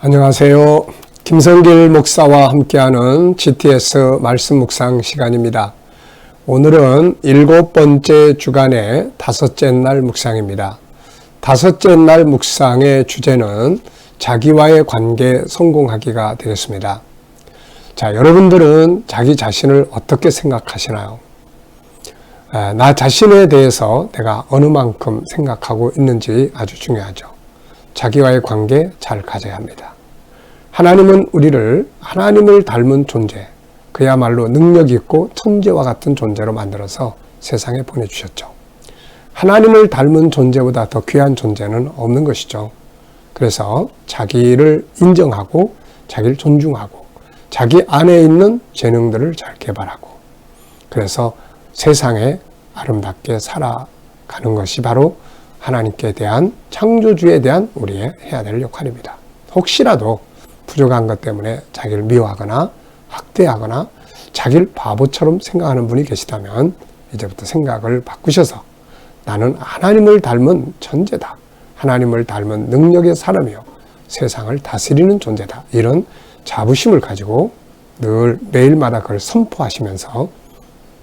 안녕하세요. 김성길 목사와 함께하는 GTS 말씀 묵상 시간입니다. 오늘은 7번째 주간의 5째 날 묵상입니다. 5째 날 묵상의 주제는 자기와의 관계 성공하기가 되겠습니다. 자, 여러분들은 자기 자신을 어떻게 생각하시나요? 나 자신에 대해서 내가 어느 만큼 생각하고 있는지 아주 중요하죠. 자기와의 관계 잘 가져야 합니다. 하나님은 우리를 하나님을 닮은 존재, 그야말로 능력 있고 천재와 같은 존재로 만들어서 세상에 보내주셨죠. 하나님을 닮은 존재보다 더 귀한 존재는 없는 것이죠. 그래서 자기를 인정하고 자기를 존중하고 자기 안에 있는 재능들을 잘 개발하고 그래서 세상에 아름답게 살아가는 것이 바로 하나님께 대한 창조주에 대한 우리의 해야 될 역할입니다. 혹시라도 부족한 것 때문에 자기를 미워하거나 학대하거나 자기를 바보처럼 생각하는 분이 계시다면 이제부터 생각을 바꾸셔서 나는 하나님을 닮은 천재다. 하나님을 닮은 능력의 사람이요. 세상을 다스리는 존재다. 이런 자부심을 가지고 늘 매일마다 그걸 선포하시면서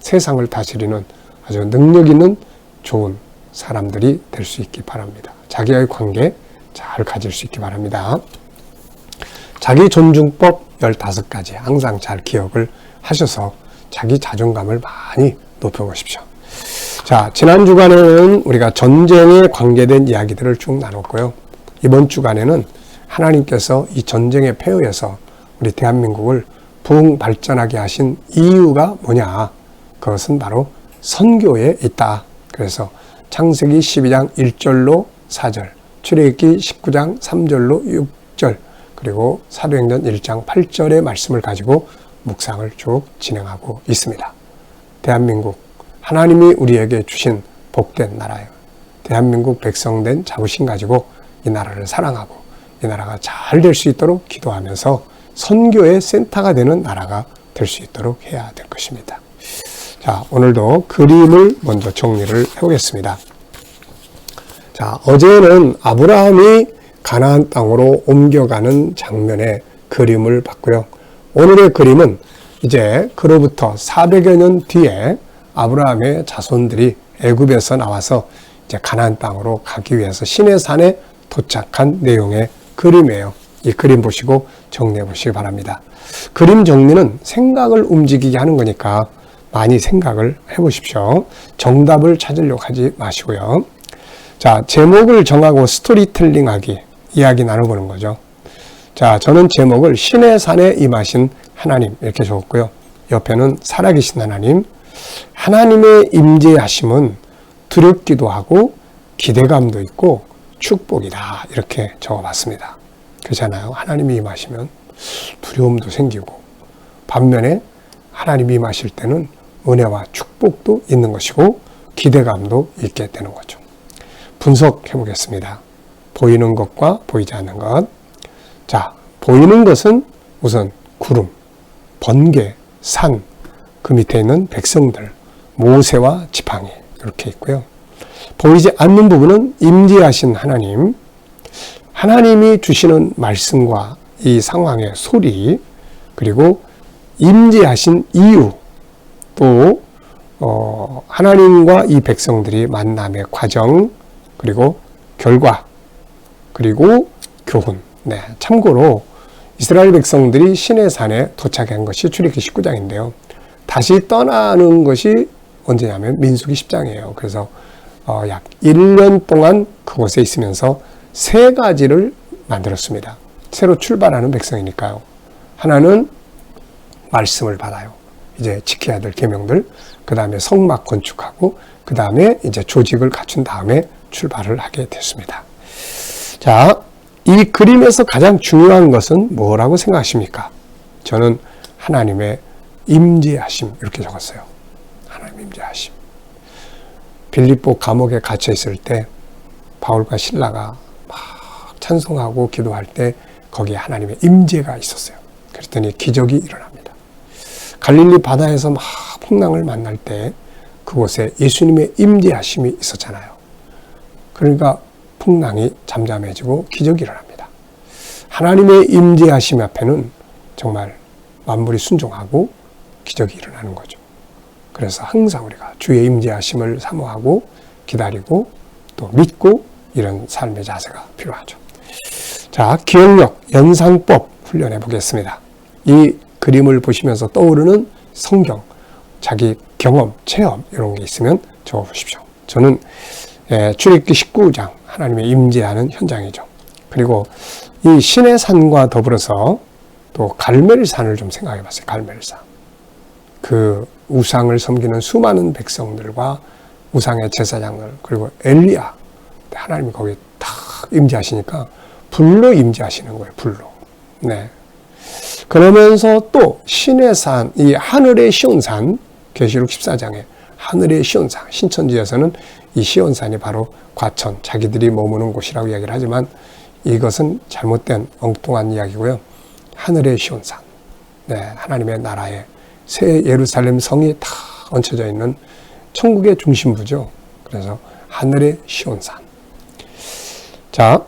세상을 다스리는 아주 능력 있는 좋은 사람들이 될 수 있기 바랍니다. 자기와의 관계 잘 가질 수 있기 바랍니다. 자기 존중법 15가지 항상 잘 기억을 하셔서 자기 자존감을 많이 높여보십시오. 자, 지난 주간에는 우리가 전쟁에 관계된 이야기들을 쭉 나눴고요. 이번 주간에는 하나님께서 이 전쟁의 폐허에서 우리 대한민국을 부흥 발전하게 하신 이유가 뭐냐? 그것은 바로 선교에 있다. 그래서 창세기 12장 1절로 4절, 출애굽기 19장 3절로 6절, 그리고 사도행전 1장 8절의 말씀을 가지고 묵상을 쭉 진행하고 있습니다. 대한민국, 하나님이 우리에게 주신 복된 나라예요. 대한민국 백성된 자부심 가지고 이 나라를 사랑하고 이 나라가 잘 될 수 있도록 기도하면서 선교의 센터가 되는 나라가 될 수 있도록 해야 될 것입니다. 자, 오늘도 그림을 먼저 정리를 해보겠습니다. 자, 어제는 아브라함이 가나안 땅으로 옮겨가는 장면의 그림을 봤고요. 오늘의 그림은 이제 그로부터 400여 년 뒤에 아브라함의 자손들이 애굽에서 나와서 이제 가나안 땅으로 가기 위해서 시내산에 도착한 내용의 그림이에요. 이 그림 보시고 정리해 보시기 바랍니다. 그림 정리는 생각을 움직이게 하는 거니까 많이 생각을 해 보십시오. 정답을 찾으려고 하지 마시고요. 자, 제목을 정하고 스토리텔링 하기, 이야기 나눠보는 거죠. 자, 저는 제목을 신의 산에 임하신 하나님 이렇게 적었고요. 옆에는 살아계신 하나님, 하나님의 임재하심은 두렵기도 하고 기대감도 있고 축복이다 이렇게 적어봤습니다. 그렇잖아요. 하나님이 임하시면 두려움도 생기고 반면에 하나님이 임하실 때는 은혜와 축복도 있는 것이고 기대감도 있게 되는 거죠. 분석해 보겠습니다. 보이는 것과 보이지 않는 것. 자, 보이는 것은 우선 구름, 번개, 산, 그 밑에 있는 백성들, 모세와 지팡이 이렇게 있고요. 보이지 않는 부분은 임재하신 하나님, 하나님이 주시는 말씀과 이 상황의 소리, 그리고 임재하신 이유, 또 하나님과 이 백성들이 만남의 과정, 그리고 결과, 그리고 교훈. 네, 참고로 이스라엘 백성들이 시내산에 도착한 것이 출애굽기 19장인데요. 다시 떠나는 것이 언제냐면 민수기 10장이에요. 그래서 약 1년 동안 그곳에 있으면서 3가지를 만들었습니다. 새로 출발하는 백성이니까요. 하나는 말씀을 받아요. 이제 지켜야 될 계명들, 그 다음에 성막 건축하고, 그 다음에 이제 조직을 갖춘 다음에 출발을 하게 됐습니다. 자, 이 그림에서 가장 중요한 것은 뭐라고 생각하십니까? 저는 하나님의 임재하심 이렇게 적었어요. 하나님 임재하심. 빌립보 감옥에 갇혀 있을 때 바울과 실라가 막 찬송하고 기도할 때 거기에 하나님의 임재가 있었어요. 그랬더니 기적이 일어납니다. 갈릴리 바다에서 막 풍랑을 만날 때 그곳에 예수님의 임재하심이 있었잖아요. 그러니까 풍랑이 잠잠해지고 기적이 일어납니다. 하나님의 임재하심 앞에는 정말 만물이 순종하고 기적이 일어나는 거죠. 그래서 항상 우리가 주의 임재하심을 사모하고 기다리고 또 믿고 이런 삶의 자세가 필요하죠. 자, 기억력, 연상법 훈련해 보겠습니다. 이 그림을 보시면서 떠오르는 성경, 자기 경험, 체험 이런 게 있으면 적어보십시오. 저는 출애굽기 19장 하나님의 임재하는 현장이죠. 그리고 이 시내산과 더불어서 또 갈멜산을 좀 생각해 봤어요. 갈멜산. 그 우상을 섬기는 수많은 백성들과 우상의 제사장들 그리고 엘리야 하나님이 거기 딱 임재하시니까 불로 임재하시는 거예요. 불로. 네. 그러면서 또 시내산, 이 하늘의 시온산, 계시록 14장에 하늘의 시온산, 신천지에서는 이 시온산이 바로 과천, 자기들이 머무는 곳이라고 이야기를 하지만 이것은 잘못된 엉뚱한 이야기고요. 하늘의 시온산, 네, 하나님의 나라에 새 예루살렘 성이 다 얹혀져 있는 천국의 중심부죠. 그래서 하늘의 시온산. 자,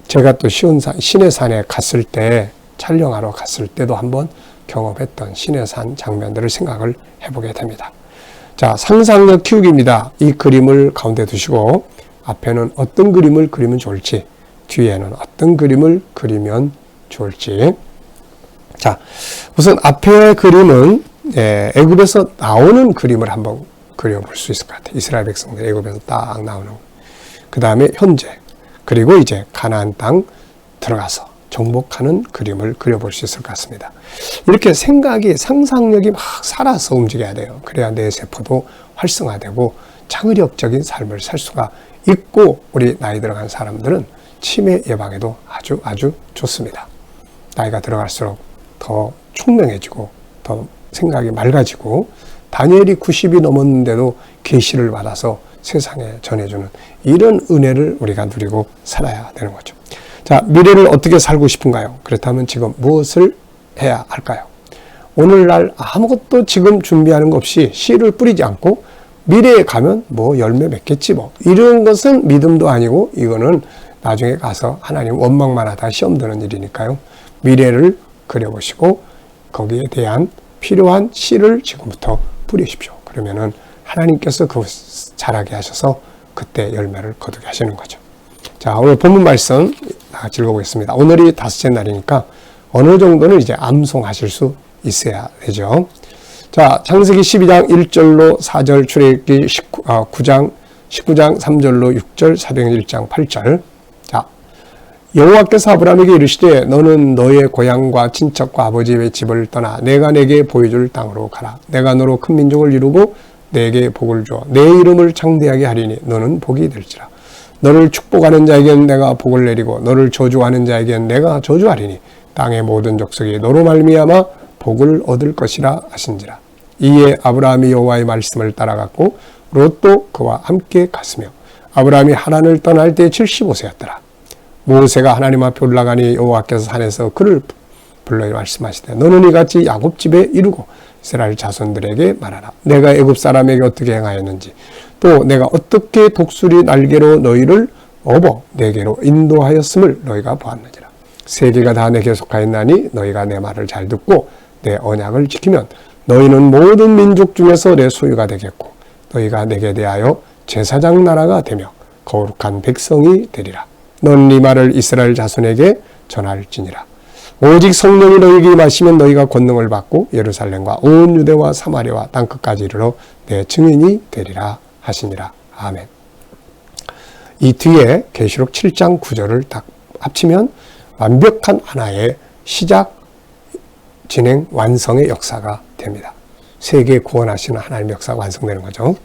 제가 또 시온산, 시내산에 갔을 때, 촬영하러 갔을 때도 한번 경험했던 시내산 장면들을 생각을 해보게 됩니다. 자, 상상력 키우기입니다. 이 그림을 가운데 두시고 앞에는 어떤 그림을 그리면 좋을지, 뒤에는 어떤 그림을 그리면 좋을지. 자, 우선 앞에 그림은 애굽에서 나오는 그림을 한번 그려볼 수 있을 것 같아요. 이스라엘 백성들 애굽에서 딱 나오는. 그 다음에 현재, 그리고 이제 가나안 땅 들어가서 정복하는 그림을 그려볼 수 있을 것 같습니다. 이렇게 생각이, 상상력이 막 살아서 움직여야 돼요. 그래야 내 세포도 활성화되고 창의력적인 삶을 살 수가 있고, 우리 나이 들어간 사람들은 치매 예방에도 아주 좋습니다. 나이가 들어갈수록 더 총명해지고 더 생각이 맑아지고, 다니엘이 90이 넘었는데도 계시를 받아서 세상에 전해주는 이런 은혜를 우리가 누리고 살아야 되는 거죠. 자, 미래를 어떻게 살고 싶은가요? 그렇다면 지금 무엇을 해야 할까요? 오늘날 아무것도 지금 준비하는 것 없이 씨를 뿌리지 않고 미래에 가면 뭐 열매 맺겠지 뭐, 이런 것은 믿음도 아니고 이거는 나중에 가서 하나님 원망만 하다 시험 드는 일이니까요. 미래를 그려보시고 거기에 대한 필요한 씨를 지금부터 뿌리십시오. 그러면은 하나님께서 그 자라게 하셔서 그때 열매를 거두게 하시는 거죠. 자, 오늘 본문 말씀 읽어보겠습니다. 오늘이 다섯째 날이니까 어느 정도는 이제 암송하실 수 있어야 되죠. 자, 창세기 12장 1절로 4절, 출애굽기 19장 3절로 6절, 사도행전 1장 8절. 자, 여호와께서 아브라함에게 이르시되 너는 너의 고향과 친척과 아버지의 집을 떠나 내가 내게 보여줄 땅으로 가라. 내가 너로 큰 민족을 이루고 내게 복을 주어 내 이름을 창대하게 하리니 너는 복이 될지라. 너를 축복하는 자에겐 내가 복을 내리고 너를 저주하는 자에겐 내가 저주하리니 땅의 모든 족속이 너로 말미암아 복을 얻을 것이라 하신지라. 이에 아브라함이 여호와의 말씀을 따라갔고 롯도 그와 함께 갔으며 아브라함이 하란을 떠날 때 75세였더라. 모세가 하나님 앞에 올라가니 여호와께서 산에서 그를 불러 말씀하시되 너는 이같이 야곱 집에 이르고 이스라엘 자손들에게 말하라. 내가 애굽 사람에게 어떻게 행하였는지 또 내가 어떻게 독수리 날개로 너희를 업어 내게로 인도하였음을 너희가 보았느니라. 세계가 다 내게 속하였나니 너희가 내 말을 잘 듣고 내 언약을 지키면 너희는 모든 민족 중에서 내 소유가 되겠고 너희가 내게 대하여 제사장 나라가 되며 거룩한 백성이 되리라. 넌 이 말을 이스라엘 자손에게 전할지니라. 오직 성령이 너희에게 임하시면 너희가 권능을 받고 예루살렘과 온 유대와 사마리아와 땅끝까지 이르러 내 증인이 되리라 하시니라. 아멘. 이 뒤에 계시록 7장 9절을 딱 합치면 완벽한 하나의 시작, 진행, 완성의 역사가 됩니다. 세계 구원하시는 하나님의 역사가 완성되는 거죠.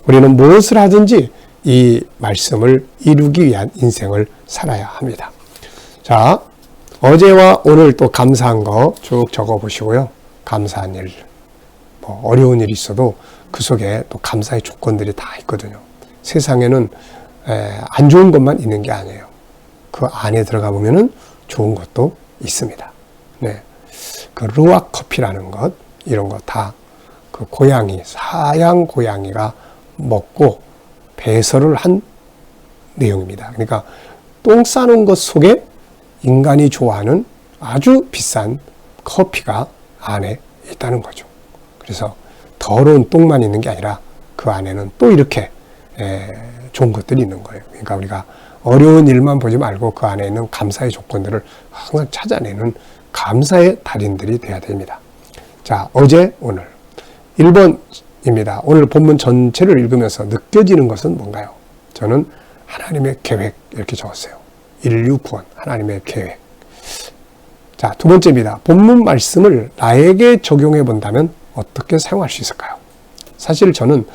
우리는 무엇을 하든지 이 말씀을 이루기 위한 인생을 살아야 합니다. 자, 어제와 오늘 또 감사한 거 쭉 적어 보시고요. 감사한 일, 뭐 어려운 일이 있어도 그 속에 또 감사의 조건들이 다 있거든요. 세상에는 안 좋은 것만 있는 게 아니에요. 그 안에 들어가 보면은 좋은 것도 있습니다. 네, 그 루악 커피라는 것, 이런 거 다 그 고양이, 사양 고양이가 먹고 배설을 한 내용입니다. 그러니까 똥 싸는 것 속에 인간이 좋아하는 아주 비싼 커피가 안에 있다는 거죠. 그래서 더러운 똥만 있는 게 아니라 그 안에는 또 이렇게 좋은 것들이 있는 거예요. 그러니까 우리가 어려운 일만 보지 말고 그 안에 있는 감사의 조건들을 항상 찾아내는 감사의 달인들이 돼야 됩니다. 자, 어제, 오늘 1번입니다. 오늘 본문 전체를 읽으면서 느껴지는 것은 뭔가요? 저는 하나님의 계획 이렇게 적었어요. 인류 구원, 하나님의 계획. 자, 두 번째입니다. 본문 말씀을 나에게 적용해 본다면 어떻게 사용할 수 있을까요? 사실 저는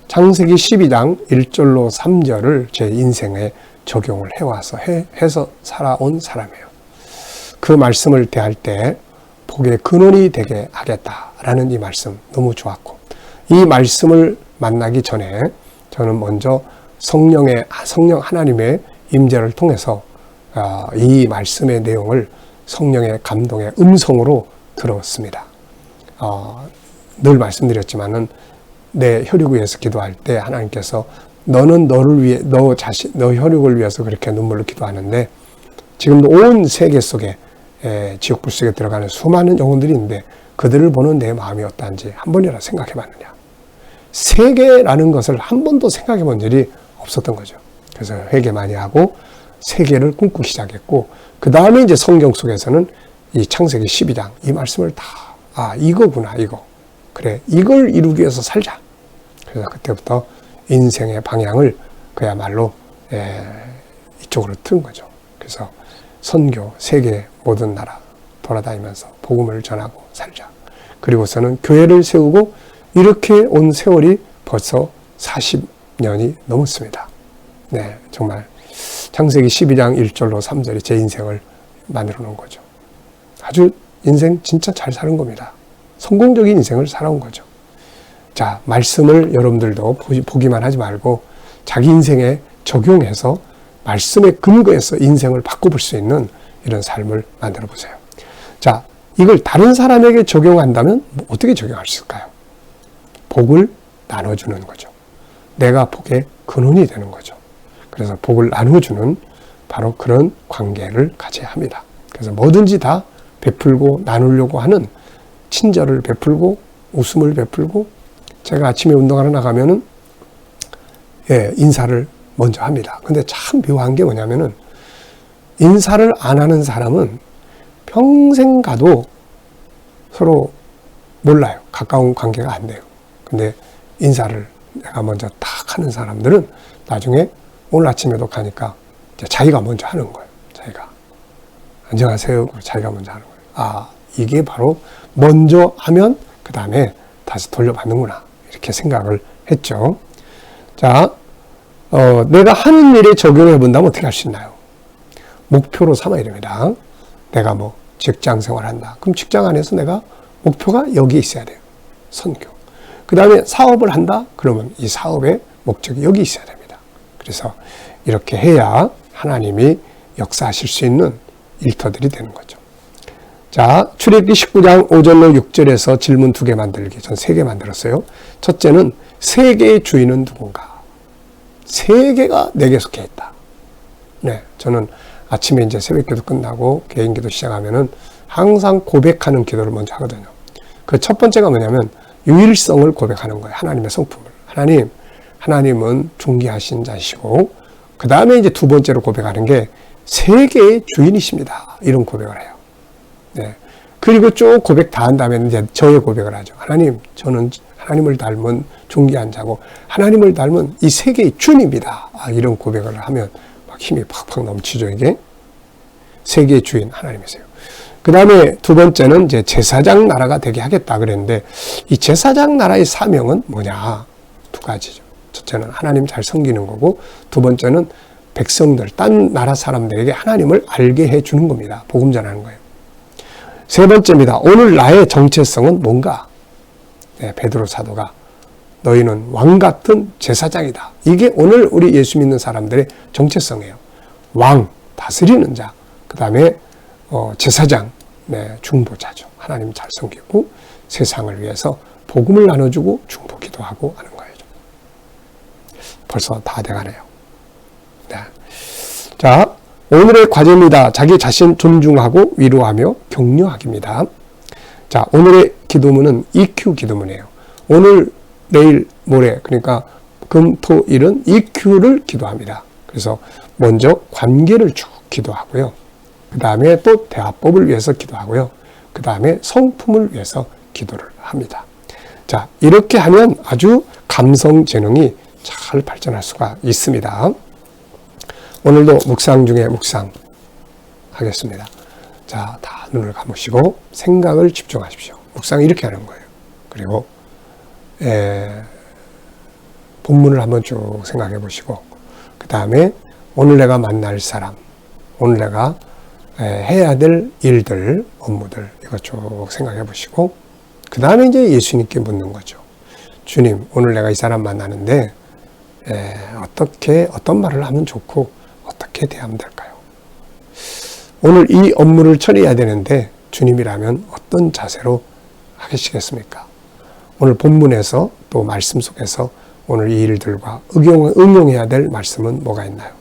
창세기 12장 1절로 3절을 제 인생에 적용을 해와서 해서 살아온 사람이에요. 그 말씀을 대할 때 복의 근원이 되게 하겠다라는 이 말씀 너무 좋았고, 이 말씀을 만나기 전에 저는 먼저 성령 하나님의 임재를 통해서 이 말씀의 내용을 성령의 감동의 음성으로 들었습니다. 늘 말씀드렸지만은 내 혈육을 위해서 기도할 때 하나님께서 너는 너를 위해 너 혈육을 위해서 그렇게 눈물로 기도하는데 지금도 온 세계 속에 지옥불 속에 들어가는 수많은 영혼들이 있는데 그들을 보는 내 마음이 어떠한지 한 번이라도 생각해 봤느냐. 세계라는 것을 한 번도 생각해 본 일이 없었던 거죠. 그래서 회개 많이 하고 세계를 꿈꾸기 시작했고, 그 다음에 이제 성경 속에서는 이 창세기 12장 이 말씀을 다 이거구나, 이거. 그래, 이걸 이루기 위해서 살자. 그래서 그때부터 인생의 방향을 그야말로 이쪽으로 틀은 거죠. 그래서 선교, 세계 모든 나라 돌아다니면서 복음을 전하고 살자. 그리고서는 교회를 세우고 이렇게 온 세월이 벌써 40년이 넘었습니다. 네, 정말 창세기 12장 1절로 3절이 제 인생을 만들어 놓은 거죠. 아주 인생 진짜 잘 사는 겁니다. 성공적인 인생을 살아온 거죠. 자, 말씀을 여러분들도 보기만 하지 말고 자기 인생에 적용해서 말씀의 근거에서 인생을 바꿔볼 수 있는 이런 삶을 만들어 보세요. 자, 이걸 다른 사람에게 적용한다면 어떻게 적용할 수 있을까요? 복을 나눠주는 거죠. 내가 복의 근원이 되는 거죠. 그래서 복을 나눠주는 바로 그런 관계를 가져야 합니다. 그래서 뭐든지 다 베풀고 나누려고 하는, 친절을 베풀고 웃음을 베풀고, 제가 아침에 운동하러 나가면은 인사를 먼저 합니다. 근데 참 묘한 게 뭐냐면은 인사를 안 하는 사람은 평생 가도 서로 몰라요. 가까운 관계가 안 돼요. 근데 인사를 내가 먼저 딱 하는 사람들은 나중에 오늘 아침에도 가니까 자기가 먼저 하는 거예요. 자기가 안녕하세요. 자기가 먼저 하는 거예요. 이게 바로 먼저 하면 그 다음에 다시 돌려받는구나, 이렇게 생각을 했죠. 자, 내가 하는 일에 적용해 본다면 어떻게 할 수 있나요? 목표로 삼아야 됩니다. 내가 뭐 직장 생활한다. 그럼 직장 안에서 내가 목표가 여기 있어야 돼요. 선교. 그 다음에 사업을 한다. 그러면 이 사업의 목적이 여기 있어야 됩니다. 그래서 이렇게 해야 하나님이 역사하실 수 있는 일터들이 되는 거죠. 자, 출애굽기 19장 5절로 6절에서 질문 2개 만들기. 전 3개 만들었어요. 첫째는 세계의 주인은 누군가? 세계가 내게 속해 있다. 네, 저는 아침에 이제 새벽기도 끝나고 개인기도 시작하면은 항상 고백하는 기도를 먼저 하거든요. 그 첫 번째가 뭐냐면 유일성을 고백하는 거예요. 하나님의 성품을. 하나님은 존귀하신 자시고, 그 다음에 이제 두 번째로 고백하는 게 세계의 주인이십니다. 이런 고백을 해요. 네. 그리고 쭉 고백 다 한 다음에 이제 저의 고백을 하죠. 하나님, 저는 하나님을 닮은 존귀한 자고 하나님을 닮은 이 세계의 주인입니다. 이런 고백을 하면 막 힘이 팍팍 넘치죠. 이게 세계의 주인 하나님이세요. 그 다음에 두 번째는 이제 제사장 나라가 되게 하겠다 그랬는데, 이 제사장 나라의 사명은 뭐냐? 2가지죠. 첫째는 하나님 잘 섬기는 거고, 두 번째는 백성들, 딴 나라 사람들에게 하나님을 알게 해주는 겁니다. 복음 전하는 거예요. 세 번째입니다. 오늘 나의 정체성은 뭔가? 네, 베드로 사도가 너희는 왕 같은 제사장이다. 이게 오늘 우리 예수 믿는 사람들의 정체성이에요. 왕, 다스리는 자. 그 다음에 제사장, 네, 중보자죠. 하나님 잘 섬기고 세상을 위해서 복음을 나눠주고 중보 기도하고 하는 거예요. 벌써 다 돼가네요. 네. 자, 오늘의 과제입니다. 자기 자신 존중하고 위로하며 격려하기입니다. 자, 오늘의 기도문은 EQ 기도문이에요. 오늘, 내일, 모레, 그러니까 금, 토, 일은 EQ를 기도합니다. 그래서 먼저 관계를 쭉 기도하고요. 그 다음에 또 대화법을 위해서 기도하고요. 그 다음에 성품을 위해서 기도를 합니다. 자, 이렇게 하면 아주 감성 재능이 잘 발전할 수가 있습니다. 오늘도 묵상 중에 묵상 하겠습니다. 자, 다 눈을 감으시고 생각을 집중하십시오. 묵상 이렇게 하는 거예요. 그리고 본문을 한번 쭉 생각해 보시고 그 다음에 오늘 내가 만날 사람, 오늘 내가 해야 될 일들, 업무들 이거 쭉 생각해 보시고 그 다음에 이제 예수님께 묻는 거죠. 주님, 오늘 내가 이 사람 만나는데 어떤 말을 하면 좋고 어떻게 대하면 될까요? 오늘 이 업무를 처리해야 되는데 주님이라면 어떤 자세로 하시겠습니까? 오늘 본문에서 또 말씀 속에서 오늘 이 일들과 응용해야 될 말씀은 뭐가 있나요?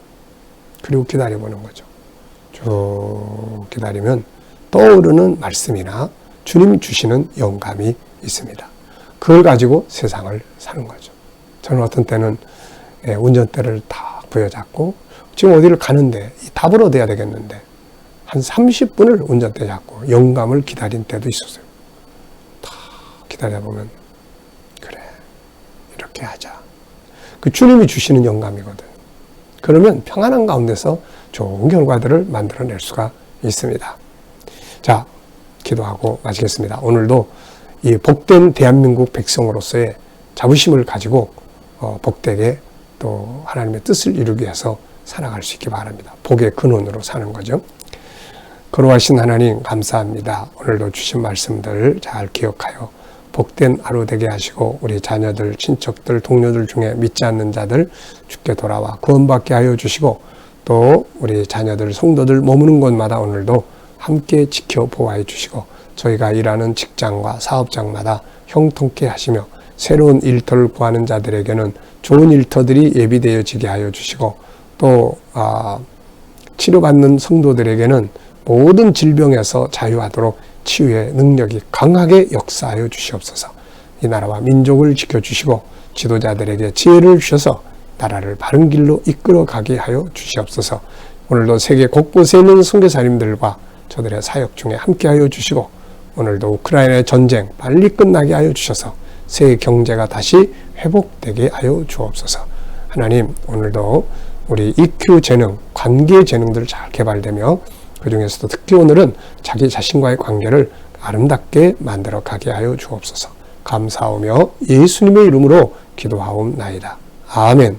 그리고 기다려보는 거죠. 쭉 기다리면 떠오르는 말씀이나 주님이 주시는 영감이 있습니다. 그걸 가지고 세상을 사는 거죠. 저는 어떤 때는 운전대를 다 부여잡고 지금 어디를 가는데 답을 얻어야 되겠는데 한 30분을 운전대 잡고 영감을 기다린 때도 있었어요. 다 기다려보면 그래, 이렇게 하자. 그 주님이 주시는 영감이거든. 그러면 평안한 가운데서 좋은 결과들을 만들어낼 수가 있습니다. 자, 기도하고 마치겠습니다. 오늘도 이 복된 대한민국 백성으로서의 자부심을 가지고 복되게 또 하나님의 뜻을 이루기 위해서 살아갈 수 있기 바랍니다. 복의 근원으로 사는 거죠. 거룩하신 하나님 감사합니다. 오늘도 주신 말씀들 잘 기억하여 복된 하루 되게 하시고 우리 자녀들, 친척들, 동료들 중에 믿지 않는 자들 주께 돌아와 구원받게 하여 주시고 또 우리 자녀들, 성도들 머무는 곳마다 오늘도 함께 지켜 보호해 주시고 저희가 일하는 직장과 사업장마다 형통케 하시며 새로운 일터를 구하는 자들에게는 좋은 일터들이 예비되어지게 하여 주시고 또 치료받는 성도들에게는 모든 질병에서 자유하도록 치유의 능력이 강하게 역사하여 주시옵소서. 이 나라와 민족을 지켜주시고 지도자들에게 지혜를 주셔서 나라를 바른 길로 이끌어가게 하여 주시옵소서. 오늘도 세계 곳곳에 있는 선교사님들과 저들의 사역 중에 함께하여 주시고 오늘도 우크라이나의 전쟁 빨리 끝나게 하여 주셔서 세계 경제가 다시 회복되게 하여 주옵소서. 하나님, 오늘도 우리 EQ 재능, 관계 재능들 잘 개발되며 그 중에서도 특히 오늘은 자기 자신과의 관계를 아름답게 만들어 가게 하여 주옵소서. 감사하며 예수님의 이름으로 기도하옵나이다. 아멘.